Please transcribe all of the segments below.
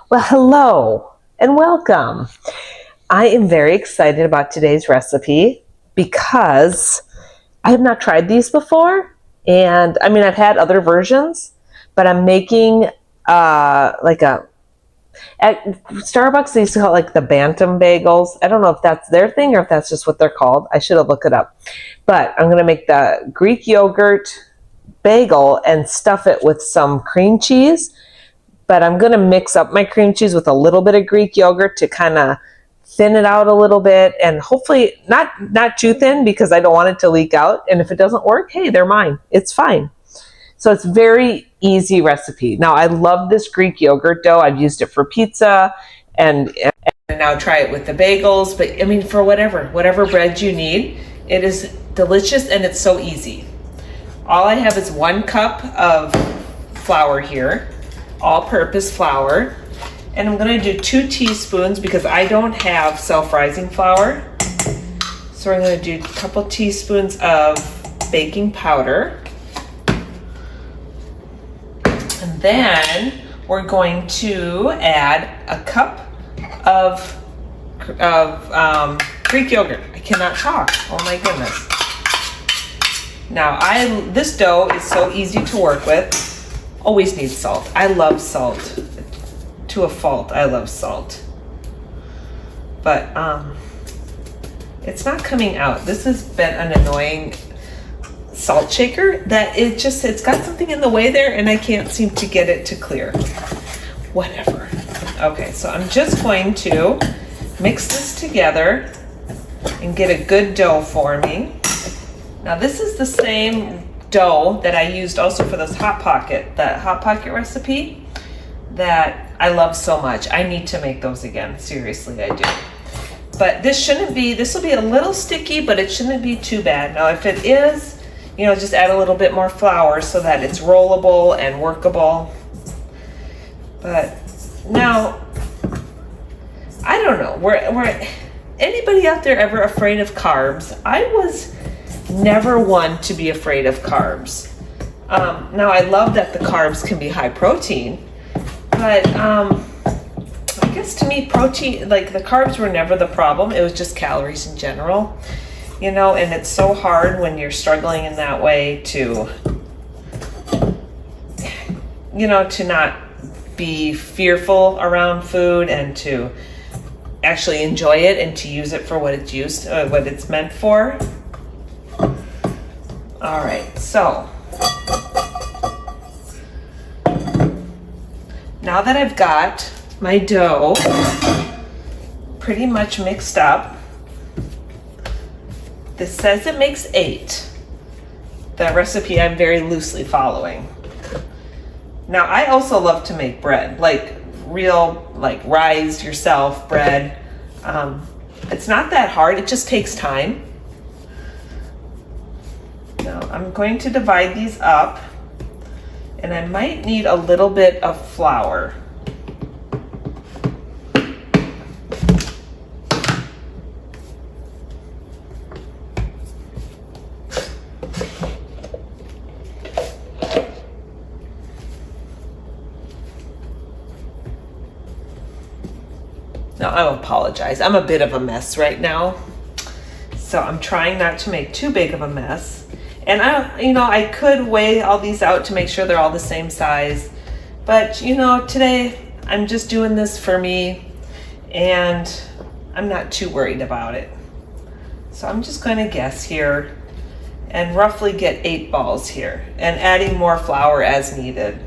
Well, hello and welcome. I am very excited about today's recipe because I have not tried these before. And I mean, I've had other versions, but I'm making like a, at Starbucks, they used to call it like the Bantam bagels. I don't know if that's their thing or if that's just what they're called. I should have looked it up. But I'm going to make the Greek yogurt bagel and stuff it with some cream cheese, but I'm going to mix up my cream cheese with a little bit of Greek yogurt to kind of thin it out a little bit, and hopefully not too thin because I don't want it to leak out. And if it doesn't work, hey, they're mine. It's fine. So it's very easy recipe. Now I love this Greek yogurt dough. I've used it for pizza and now try it with the bagels, but I mean for whatever bread you need, it is delicious and it's so easy. All I have is 1 cup of flour here, all-purpose flour, and I'm going to do 2 teaspoons because I don't have self-rising flour. So we're going to do a couple teaspoons of baking powder, and then we're going to add a cup of Greek yogurt. I cannot talk. Oh my goodness. Now this dough is so easy to work with. Always need salt. I love salt. To a fault, I love salt. But it's not coming out. This has been an annoying salt shaker that it's got something in the way there and I can't seem to get it to clear. Whatever. Okay, so I'm just going to mix this together and get a good dough forming. Now this is the same dough that I used also for this Hot Pocket recipe that I love so much. I need to make those again. Seriously, I do. But this will be a little sticky, but it shouldn't be too bad. Now if it is, just add a little bit more flour so that it's rollable and workable. But now, I don't know, were anybody out there ever afraid of carbs? I was never one to be afraid of carbs. Now I love that the carbs can be high protein, but I guess to me protein, like the carbs were never the problem. It was just calories in general, and it's so hard when you're struggling in that way to not be fearful around food and to actually enjoy it and to use it for what it's meant for. All right, so now that I've got my dough pretty much mixed up, this says it makes 8. The recipe I'm very loosely following. Now I also love to make bread, like real, like raised yourself bread. It's not that hard, it just takes time. Now I'm going to divide these up, and I might need a little bit of flour. Now I apologize, I'm a bit of a mess right now. So I'm trying not to make too big of a mess. And I could weigh all these out to make sure they're all the same size. But today I'm just doing this for me and I'm not too worried about it. So I'm just going to guess here and roughly get 8 balls here and adding more flour as needed.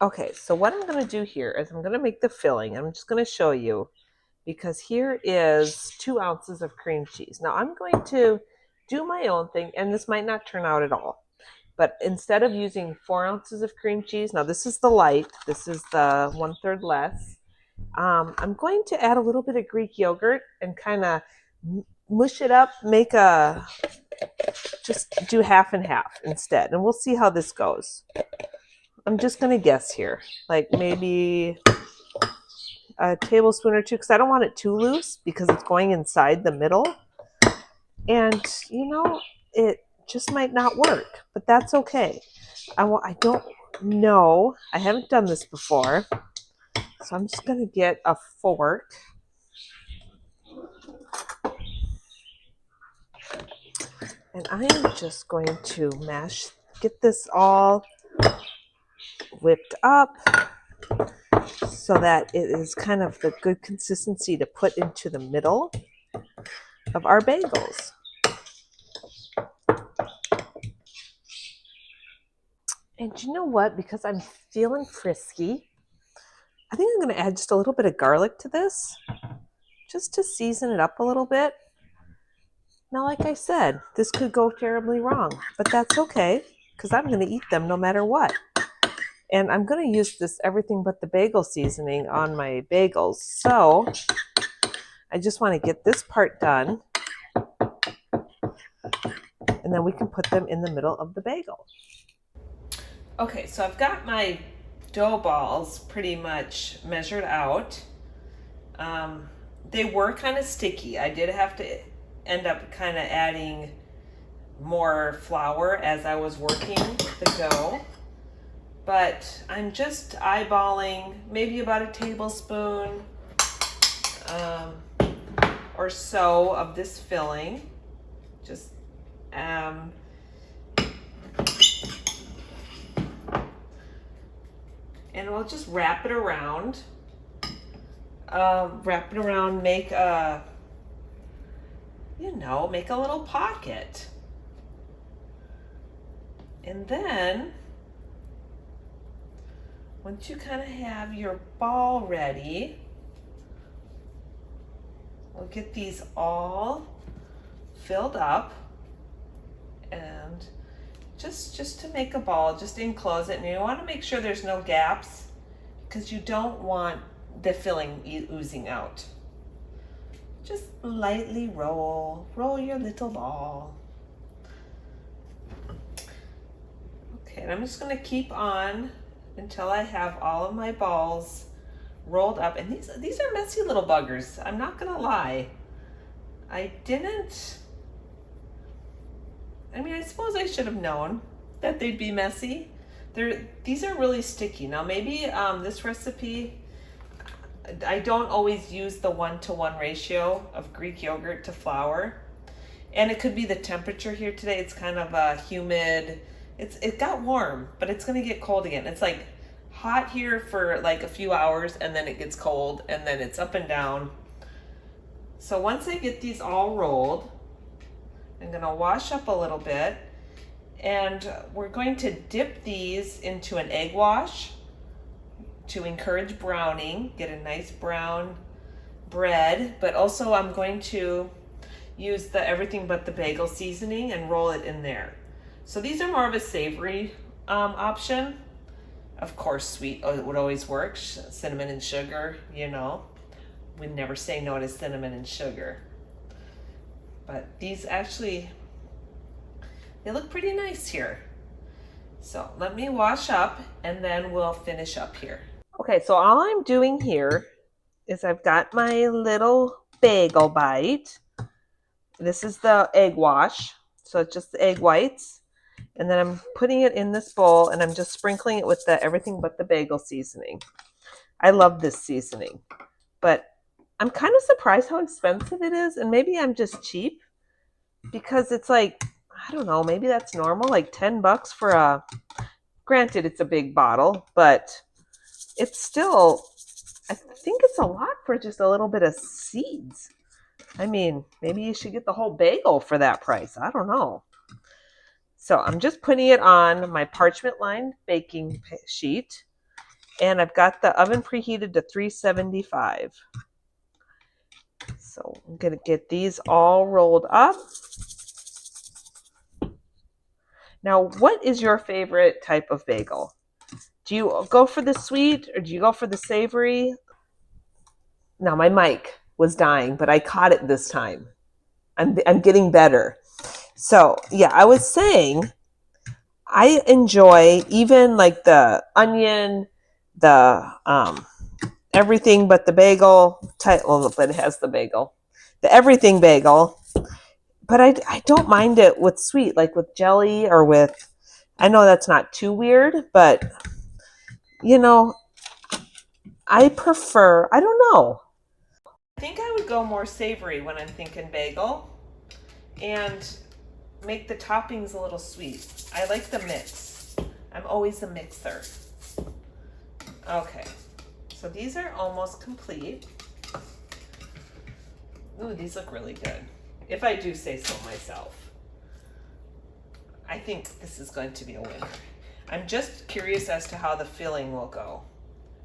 Okay, so what I'm going to do here is I'm going to make the filling. I'm just going to show you, because here is 2 ounces of cream cheese. Now I'm going to do my own thing, and this might not turn out at all. But instead of using 4 ounces of cream cheese, now this is the light, this is the 1/3 less. I'm going to add a little bit of Greek yogurt and kind of mush it up, just do half and half instead, and we'll see how this goes. I'm just going to guess here, like maybe a tablespoon or 2, because I don't want it too loose because it's going inside the middle. And it just might not work, but that's okay. I No, I haven't done this before. So I'm just going to get a fork. And I am just going to get this all whipped up so that it is kind of the good consistency to put into the middle of our bagels. And you know what? Because I'm feeling frisky, I think I'm going to add just a little bit of garlic to this, just to season it up a little bit. Now, like I said, this could go terribly wrong, but that's okay, because I'm going to eat them no matter what. And I'm going to use this everything but the bagel seasoning on my bagels. So I just want to get this part done, and then we can put them in the middle of the bagel. Okay, so I've got my dough balls pretty much measured out. They were kind of sticky. I did have to end up kind of adding more flour as I was working the dough. But I'm just eyeballing maybe about a tablespoon or so of this filling. Just and we'll just wrap it around. Make a little pocket. And then once you kind of have your ball ready, we'll get these all filled up, and just to make a ball, just enclose it. And you want to make sure there's no gaps, because you don't want the filling oozing out. Just lightly roll your little ball. Okay, and I'm just going to keep on until I have all of my balls rolled up. And these are messy little buggers. I'm not going to lie. I suppose I should have known that they'd be messy. These are really sticky. Now maybe this recipe, I don't always use the 1-to-1 ratio of Greek yogurt to flour. And it could be the temperature here today. It's kind of humid. It got warm, but it's going to get cold again. It's like hot here for like a few hours, and then it gets cold, and then it's up and down. So once I get these all rolled, I'm going to wash up a little bit, and we're going to dip these into an egg wash to encourage browning, get a nice brown bread. But also I'm going to use the everything but the bagel seasoning and roll it in there. So these are more of a savory option. Of course, sweet would always work. Cinnamon and sugar, we never say no to cinnamon and sugar. But these actually, they look pretty nice here. So let me wash up, and then we'll finish up here. Okay, so all I'm doing here is I've got my little bagel bite. This is the egg wash. So it's just the egg whites. And then I'm putting it in this bowl, and I'm just sprinkling it with the everything but the bagel seasoning. I love this seasoning, but I'm kind of surprised how expensive it is. And maybe I'm just cheap, because it's like, I don't know, maybe that's normal, like $10 for granted it's a big bottle, but it's still, I think it's a lot for just a little bit of seeds. I mean, maybe you should get the whole bagel for that price. I don't know. So I'm just putting it on my parchment lined baking sheet, and I've got the oven preheated to 375. So I'm going to get these all rolled up. Now, what is your favorite type of bagel? Do you go for the sweet, or do you go for the savory? Now, my mic was dying, but I caught it this time. I'm getting better. So, yeah, I was saying I enjoy even like the onion, the everything but the bagel type. Well, but it has the bagel, the everything bagel. But I don't mind it with sweet, like with jelly or with I know that's not too weird, but you know, I prefer, I don't know. I think I would go more savory when I'm thinking bagel and make the toppings a little sweet. I like the mix. I'm always a mixer. Okay, so these are almost complete. Ooh, these look really good. If I do say so myself. I think this is going to be a winner. I'm just curious as to how the filling will go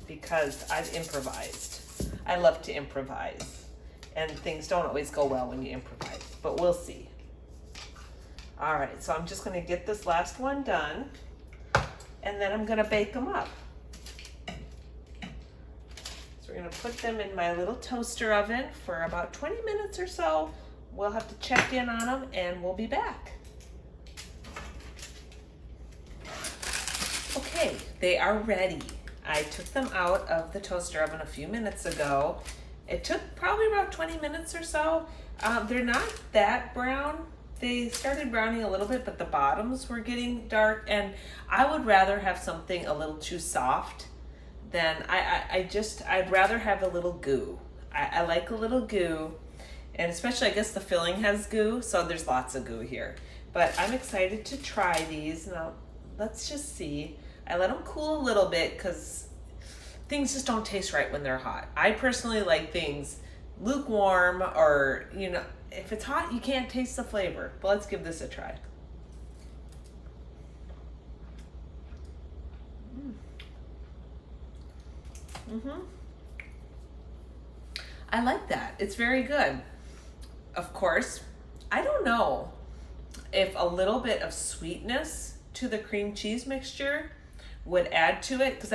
because I've improvised. I love to improvise, and things don't always go well when you improvise, but we'll see. All right, so I'm just going to get this last one done, and then I'm going to bake them up. So we're going to put them in my little toaster oven for about 20 minutes or so. We'll have to check in on them, and we'll be back. Okay, they are ready. I took them out of the toaster oven a few minutes ago. It took probably about 20 minutes or so. They're not that brown. They started browning a little bit, but the bottoms were getting dark, and I would rather have something a little too soft than, I'd rather have a little goo. I like a little goo, and especially I guess the filling has goo, so there's lots of goo here. But I'm excited to try these. Now, let's just see. I let them cool a little bit because things just don't taste right when they're hot. I personally like things lukewarm, or, you know, if it's hot, you can't taste the flavor. But let's give this a try. I like that. It's very good. Of course, I don't know if a little bit of sweetness to the cream cheese mixture would add to it, because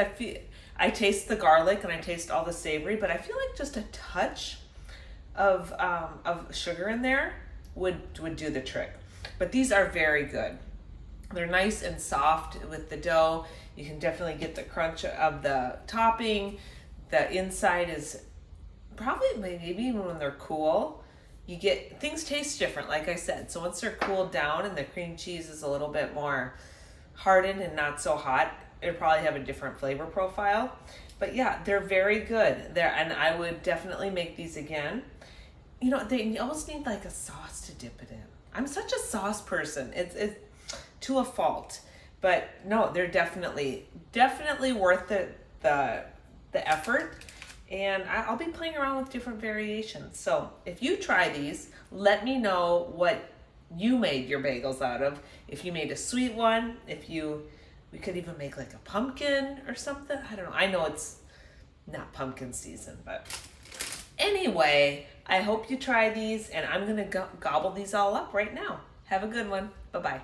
I taste the garlic and I taste all the savory, but I feel like just a touch of sugar in there would do the trick. But these are very good. They're nice and soft with the dough. You can definitely get the crunch of the topping. The inside is probably, maybe even when they're cool, you get, things taste different, like I said. So once they're cooled down and the cream cheese is a little bit more hardened and not so hot, it'll probably have a different flavor profile. But yeah, they're very good. And I would definitely make these again. You know, they almost need like a sauce to dip it in. I'm such a sauce person. It's to a fault. But no, they're definitely worth the effort. And I'll be playing around with different variations. So if you try these, let me know what you made your bagels out of. If you made a sweet one, we could even make like a pumpkin or something. I don't know. I know it's not pumpkin season, but anyway, I hope you try these, and I'm going to gobble these all up right now. Have a good one. Bye-bye.